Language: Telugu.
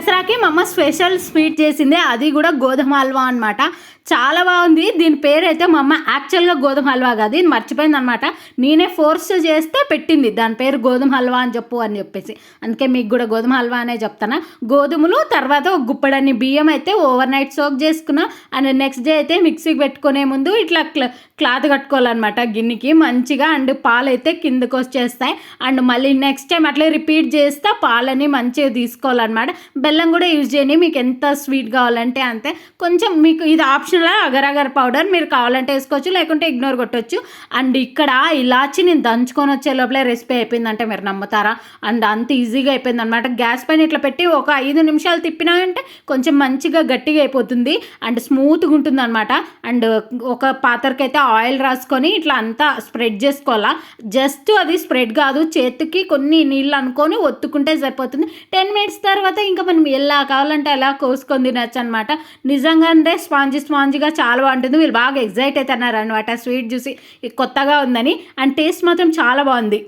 దసరాకి మా అమ్మ స్పెషల్ స్వీట్ చేసింది, అది కూడా గోధుమ హల్వా అనమాట. చాలా బాగుంది. దీని పేరు అయితే మా అమ్మ యాక్చువల్గా గోధుమ హల్వా కాదు, ఇది మర్చిపోయింది అనమాట. నేనే ఫోర్స్ చేస్తే పెట్టింది దాని పేరు గోధుమ హల్వా అని చెప్పు అని చెప్పేసి. అందుకే మీకు కూడా గోధుమ హల్వా అనే చెప్తాను. గోధుమలు తర్వాత ఒక గుప్పడన్ని బియ్యం అయితే ఓవర్ నైట్ సోక్ చేసుకున్నా. అండ్ నెక్స్ట్ డే అయితే మిక్సీకి పెట్టుకునే ముందు ఇట్లా క్లాత్ కట్టుకోవాలన్నమాట గిన్నెకి మంచిగా. అండ్ పాలు అయితే కిందకు వచ్చేస్తాయి. అండ్ మళ్ళీ నెక్స్ట్ టైం అట్లే రిపీట్ చేస్తే పాలని మంచిగా తీసుకోవాలన్నమాట. బెల్లం కూడా యూజ్ చేయండి, మీకు ఎంత స్వీట్ కావాలంటే అంతే. కొంచెం మీకు ఇది ఆప్షనల్, అగర్ అగర్ పౌడర్ మీరు కావాలంటే వేసుకోవచ్చు, లేకుంటే ఇగ్నోర్ కొట్టవచ్చు. అండ్ ఇక్కడ ఇలాచి నేను దంచుకొని వచ్చే లోపలే రెసిపీ అయిపోయిందంటే మీరు నమ్ముతారా? అండ్ అంత ఈజీగా అయిపోయింది అనమాట. గ్యాస్ పైన ఇట్లా పెట్టి ఒక 5 నిమిషాలు తిప్పినాయంటే కొంచెం మంచిగా గట్టిగా అయిపోతుంది అండ్ స్మూత్గా ఉంటుంది అనమాట. అండ్ ఒక పాత్రకైతే ఆయిల్ రాసుకొని ఇట్లా అంతా స్ప్రెడ్ చేసుకోవాలా. జస్ట్ అది స్ప్రెడ్ కాదు, చేతికి కొన్ని నీళ్ళు అనుకొని ఒత్తుకుంటే సరిపోతుంది. 10 మినిట్స్ తర్వాత ఇంకా మనం ఎలా కావాలంటే అలా కోసుకొని తినచ్చు అనమాట. నిజంగా అంటే స్పాంజీగా చాలా బాగుంటుంది. వీళ్ళు బాగా ఎగ్జైట్ అవుతున్నారు అనమాట స్వీట్ చూసి, కొత్తగా ఉందని. అండ్ టేస్ట్ మాత్రం చాలా బాగుంది.